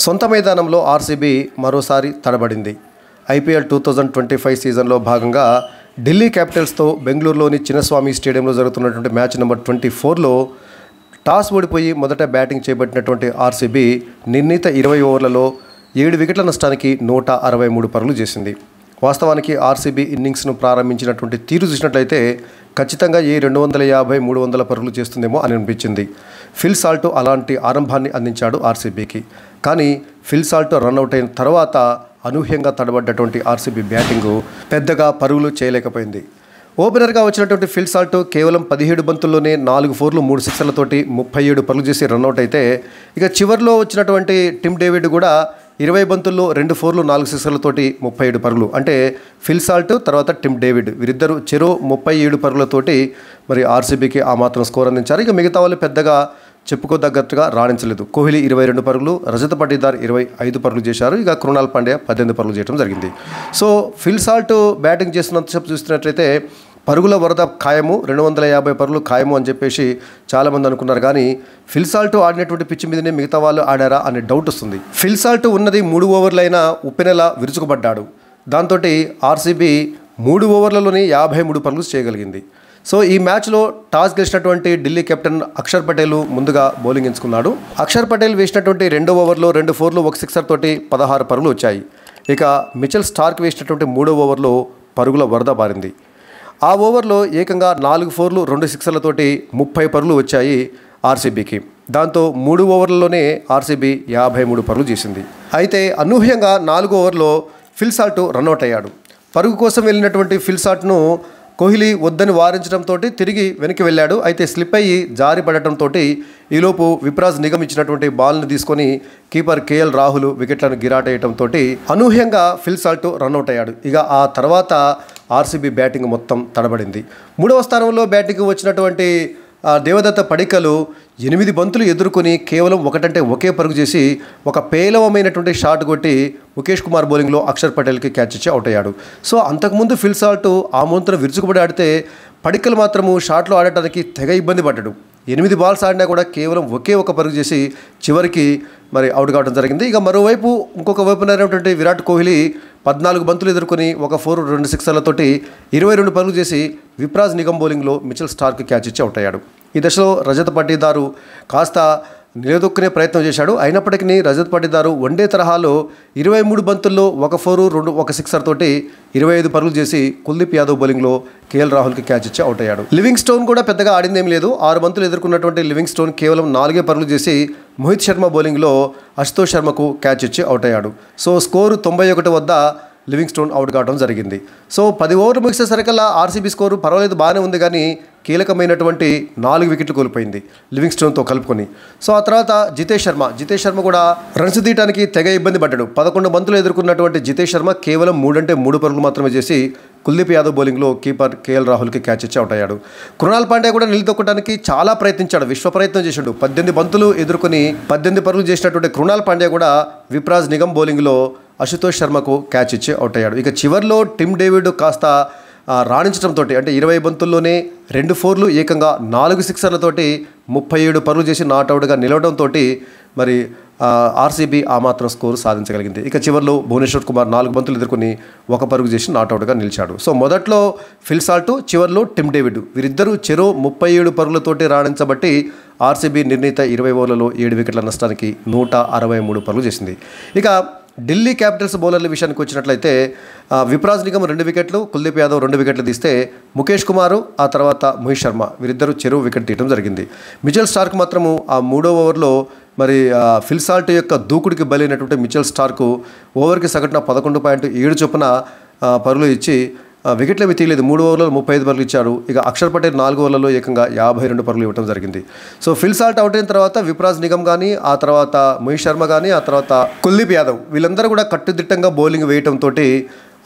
సొంత మైదానంలో ఆర్సీబీ మరోసారి తడబడింది. ఐపీఎల్ 2025 సీజన్లో భాగంగా ఢిల్లీ క్యాపిటల్స్తో బెంగళూరులోని చిన్నస్వామి స్టేడియంలో జరుగుతున్నటువంటి మ్యాచ్ నెంబర్ 24లో టాస్ ఓడిపోయి మొదట బ్యాటింగ్ చేపట్టినటువంటి ఆర్సీబీ నిర్ణీత 20 ఓవర్లలో 7 వికెట్ల నష్టానికి 163 పరుగులు చేసింది. వాస్తవానికి ఆర్సీబీ ఇన్నింగ్స్ను ప్రారంభించినటువంటి తీరు చూసినట్లయితే ఖచ్చితంగా 250-300 పరుగులు చేస్తుందేమో అని అనిపించింది. ఫిల్ సాల్ట్ అలాంటి ఆరంభాన్ని అందించాడు ఆర్సీబీకి. కానీ ఫిల్ సాల్ట్ రన్అట్ అయిన తర్వాత అనూహ్యంగా తడబడ్డటువంటి ఆర్సీబీ బ్యాటింగు పెద్దగా పరుగులు చేయలేకపోయింది. ఓపెనర్గా వచ్చినటువంటి ఫిల్ సాల్ట్ కేవలం 17 బంతుల్లోనే 4 ఫోర్లు 3 సిక్సర్లతోటి 37 పరుగులు చేసి రన్అట్ అయితే, ఇక చివరిలో వచ్చినటువంటి టిమ్ డేవిడ్ కూడా 20 బంతుల్లో 2 ఫోర్లు 4 సిక్సర్లతోటి 37 పరుగులు. అంటే ఫిల్ సాల్ట్ తర్వాత టిమ్ డేవిడ్ వీరిద్దరూ చెరో 37 పరుగులతోటి మరి ఆర్సీబీకి ఆ మాత్రం స్కోర్ అందించారు. ఇక మిగతా వాళ్ళు పెద్దగా చెప్పుకోదగ్గట్టుగా రాణించలేదు. కోహ్లీ 22 పరుగులు, రజత్ పటీదార్ 25 పరుగులు చేశారు. ఇక కృణాల్ పాండ్యా 18 పరుగులు చేయడం జరిగింది. సో ఫిల్ సాల్ట్ బ్యాటింగ్ చేస్తున్నంతసేపు చూస్తున్నట్లయితే పరుగుల వరద ఖాయము, 250 పరుగులు ఖాయము అని చెప్పేసి చాలామంది అనుకున్నారు. కానీ ఫిల్ సాల్ట్ ఆడినటువంటి పిచ్చి మీదనే మిగతా వాళ్ళు ఆడారా అనే డౌట్ వస్తుంది. ఫిల్ సాల్ట్ ఉన్నది 3 ఓవర్లైనా ఉప్పెనెల విరుచుకుపడ్డాడు. దాంతో ఆర్సీబీ 3 ఓవర్లలోనే 53 పరుగులు చేయగలిగింది. సో ఈ మ్యాచ్లో టాస్ గెలిచినటువంటి ఢిల్లీ కెప్టెన్ అక్షర్ పటేల్ ముందుగా బౌలింగ్ ఎంచుకున్నాడు. అక్షర్ పటేల్ వేసినటువంటి 2వ ఓవర్లో 2 ఫోర్లు 1 సిక్సర్ తోటి 16 పరుగులు వచ్చాయి. ఇక మిచెల్ స్టార్క్ వేసినటువంటి 3వ ఓవర్లో పరుగుల వరద బారింది. ఆ ఓవర్లో ఏకంగా 4 ఫోర్లు 2 సిక్సర్లతోటి 30 పరుగులు వచ్చాయి ఆర్సీబీకి. దాంతో 3 ఓవర్లలోనే ఆర్సీబీ 53 పరుగులు చేసింది. అయితే అనూహ్యంగా 4వ ఓవర్లో ఫిల్ సాల్ట్ రన్అట్ అయ్యాడు. పరుగు కోసం వెళ్ళినటువంటి ఫిల్ సాల్ట్ను కోహ్లీ వద్దని వారించడంతో తిరిగి వెనక్కి వెళ్ళాడు. అయితే స్లిప్ అయ్యి జారి పడటంతో ఈలోపు విప్రాజ్ నిగమ్ ఇచ్చినటువంటి బాల్ను తీసుకొని కీపర్ కేఎల్ రాహుల్ వికెట్లను గిరాటేయడంతో అనూహ్యంగా ఫిల్ సాల్ట్ రన్అట్ అయ్యాడు. ఇక ఆ తర్వాత ఆర్సీబీ బ్యాటింగ్ మొత్తం తడబడింది. 3వ స్థానంలో బ్యాటింగ్ వచ్చినటువంటి దేవదత్త పడిక్కల్ 8 బంతులు ఎదుర్కొని కేవలం ఒకే పరుగు చేసి ఒక పేలవమైనటువంటి షాట్ కొట్టి ముఖేష్ కుమార్ బౌలింగ్లో అక్షర్ పటేల్కి క్యాచ్ ఇచ్చి అవుట్ అయ్యాడు. సో అంతకుముందు ఫిల్ సాల్ట్ ఆ ముంతన విరుచుకుపడి ఆడితే పడిక్కల్ మాత్రము షాట్లో ఆడటానికి తెగ ఇబ్బంది పడ్డాడు. 8 బాల్స్ ఆడినా కూడా కేవలం ఒక పరుగు చేసి చివరికి మరి అవుట్ కావడం జరిగింది. ఇక మరోవైపు ఇంకొక వైపు అయినటువంటి విరాట్ కోహ్లీ 14 బంతులు ఎదుర్కొని 1 ఫోర్ 2 సిక్సర్లతోటి 22 పరుగులు చేసి విప్రాజ్ నిగమ్ బౌలింగ్లో మిచెల్ స్టార్క్ క్యాచ్ ఇచ్చి అవుట్ అయ్యాడు. ఈ దశలో రజత్ పటీదారు కాస్త నిలదొక్కునే ప్రయత్నం చేశాడు. అయినప్పటికీ రజత్ పటీదారు వన్డే తరహాలో 23 బంతుల్లో 1 ఫోరు 1 సిక్సర్ తోటి 25 పరుగులు చేసి కుల్దీప్ యాదవ్ బౌలింగ్లో కేఎల్ రాహుల్కి క్యాచ్ ఇచ్చి అవుట్ అయ్యాడు. లివింగ్ స్టోన్ కూడా పెద్దగా ఆడిందేం లేదు. 6 బంతులు ఎదుర్కొన్నటువంటి లివింగ్ స్టోన్ కేవలం 4 పరుగులు చేసి మోహిత్ శర్మ బౌలింగ్లో అశుతోష్ శర్మకు క్యాచ్ ఇచ్చి అవుట్ అయ్యాడు. సో స్కోరు 91 వద్ద లివింగ్ స్టోన్ అవుట్ కావడం జరిగింది. సో 10 ఓవర్లు ముగిసేసరికల్లా ఆర్సీబీ స్కోరు పర్వాలేదు, బాగానే ఉంది. కానీ కీలకమైనటువంటి 4 వికెట్లు కోల్పోయింది లివింగ్ స్టోన్తో కలుపుకొని. సో ఆ తర్వాత జితేష్ శర్మ కూడా రన్స్ తీయడానికి తెగ ఇబ్బంది పడ్డాడు. 11 బంతులు ఎదుర్కొన్నటువంటి జితేష్ శర్మ కేవలం 3 పరుగులు మాత్రమే చేసి కుల్దీప్ యాదవ్ బౌలింగ్లో కీపర్ కేఎల్ రాహుల్కి క్యాచ్ ఇచ్చి అవుట్ అయ్యాడు. కృణాల్ పాండ్యా కూడా నిలదొక్కడానికి చాలా ప్రయత్నించాడు, విశ్వ ప్రయత్నం చేశాడు. 18 బంతులు ఎదుర్కొని 18 పరుగులు చేసినటువంటి కృణాల్ పాండ్యా కూడా విప్రాజ్ నిగమ్ బౌలింగ్లో అశుతోష్ శర్మకు క్యాచ్ ఇచ్చి అవుట్ అయ్యాడు. ఇక చివరిలో టిమ్ డేవిడ్ కాస్త రాణించడంతో అంటే 20 బంతుల్లోనే 2 ఫోర్లు ఏకంగా 4 సిక్సర్లతోటి 37 పరుగులు చేసి నాట్అవుట్గా నిలవడంతో మరి ఆర్సీబీ ఆ మాత్రం స్కోరు సాధించగలిగింది. ఇక చివరిలో భువనేశ్వర్ కుమార్ 4 బంతులు ఎదుర్కొని 1 పరుగు చేసి నాట్అవుట్గా నిలిచాడు. సో మొదట్లో ఫిల్ సాల్ట్, చివరిలో టిమ్ డేవిడ్ వీరిద్దరూ చెరో 37 పరుగులతోటి రాణించబట్టి ఆర్సీబీ నిర్ణీత 20 ఓవర్లలో 7 వికెట్ల నష్టానికి 163 పరుగులు చేసింది. ఇక ఢిల్లీ క్యాపిటల్స్ బౌలర్ల విషయానికి వచ్చినట్లయితే విప్రాజ్ నిగమ్ 2 వికెట్లు, కుల్దీప్ యాదవ్ 2 వికెట్లు తీస్తే ముఖేష్ కుమార్ ఆ తర్వాత మోహిత్ శర్మ వీరిద్దరూ చెరో వికెట్ తీయడం జరిగింది. మిచెల్ స్టార్క్ మాత్రము ఆ 3వ ఓవర్లో మరి ఫిల్ సాల్ట్ యొక్క దూకుడికి బలైనటువంటి మిచెల్ స్టార్క్ ఓవర్కి సగటున 11.7 చొప్పున పరుగులు ఇచ్చి వికెట్లు ఏమి తీయలేదు. 3 ఓవర్లలో 35 పరుగులు ఇచ్చారు. ఇక అక్షర్ పటేల్ 4 ఓవర్లలో ఏకంగా 52 పరుగులు ఇవ్వడం జరిగింది. సో ఫిల్ సాల్ట్ అవుట్ అయిన తర్వాత విప్రాజ్ నిగమ్ కానీ, ఆ తర్వాత మోహిత్ శర్మ కానీ, ఆ తర్వాత కుల్దీప్ యాదవ్ వీళ్ళందరూ కూడా కట్టుదిట్టంగా బౌలింగ్ వేయడంతో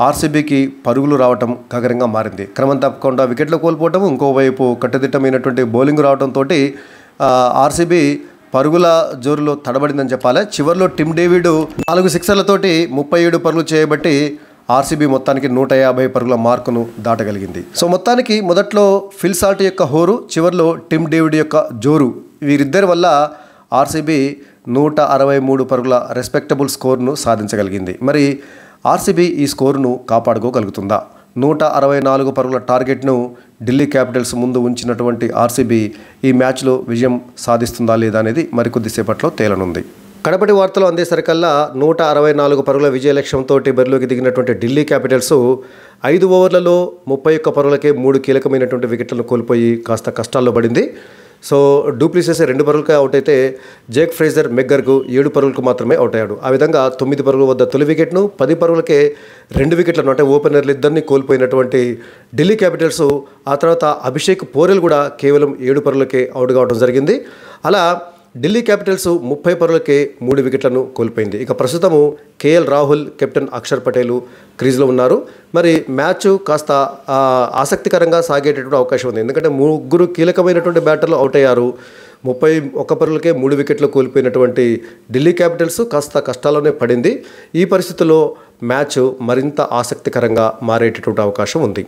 ఆర్సీబీకి పరుగులు రావటం గగనంగా మారింది. క్రమం తప్పకుండా వికెట్లు కోల్పోవటం, ఇంకోవైపు కట్టుదిట్టమైనటువంటి బౌలింగ్ రావడంతో ఆర్సీబీ పరుగుల జోరులో తడబడిందని చెప్పాలి. చివరిలో టిమ్ డేవిడ్ 4 సిక్సర్లతోటి 37 పరుగులు చేయబట్టి ఆర్సీబీ మొత్తానికి 150 పరుగుల మార్కును దాటగలిగింది. సో మొత్తానికి మొదట్లో ఫిల్ సాల్ట్ యొక్క హోరు, చివరిలో టిమ్ డేవిడ్ యొక్క జోరు వీరిద్దరి వల్ల ఆర్సీబీ 163 పరుగుల రెస్పెక్టబుల్ స్కోర్ను సాధించగలిగింది. మరి ఆర్సీబీ ఈ స్కోరును కాపాడుకోగలుగుతుందా? 164 పరుగుల టార్గెట్ను ఢిల్లీ క్యాపిటల్స్ ముందు ఉంచినటువంటి ఆర్సీబీ ఈ మ్యాచ్లో విజయం సాధిస్తుందా లేదా అనేది మరికొద్దిసేపట్లో తేలనుంది. కడపటి వార్తలు అందేసరికల్లా 164 పరుగుల విజయ లక్ష్యంతో బరిలోకి దిగినటువంటి ఢిల్లీ క్యాపిటల్స్ 5 ఓవర్లలో 31 పరుగులకే 3 కీలకమైనటువంటి వికెట్లను కోల్పోయి కాస్త కష్టాల్లో పడింది. సో డూప్లిసిస్ 2 పరుగులకే అవుట్ అయితే జేక్ ఫ్రేజర్ మెగ్గర్కు 7 పరుగులకు మాత్రమే అవుట్ అయ్యాడు. ఆ విధంగా 9 పరుగుల వద్ద తొలి వికెట్ను, 10 పరుగులకే 2 వికెట్లను అంటే ఓపెనర్లు ఇద్దరిని కోల్పోయినటువంటి ఢిల్లీ క్యాపిటల్స్ ఆ తర్వాత అభిషేక్ పోరెల్ కూడా కేవలం 7 పరుగులకే అవుట్ కావడం జరిగింది. అలా ఢిల్లీ క్యాపిటల్స్ 30 పరుగులకే 3 వికెట్లను కోల్పోయింది. ఇక ప్రస్తుతము కేఎల్ రాహుల్, కెప్టెన్ అక్షర్ పటేల్ క్రీజ్లో ఉన్నారు. మరి మ్యాచ్ కాస్త ఆసక్తికరంగా సాగేటటువంటి అవకాశం ఉంది. ఎందుకంటే 3 కీలకమైనటువంటి బ్యాటర్లు అవుట్ అయ్యారు. 31 పరుగులకే 3 వికెట్లు కోల్పోయినటువంటి ఢిల్లీ క్యాపిటల్స్ కాస్త కష్టాల్లోనే పడింది. ఈ పరిస్థితుల్లో మ్యాచ్ మరింత ఆసక్తికరంగా మారేటటువంటి అవకాశం ఉంది.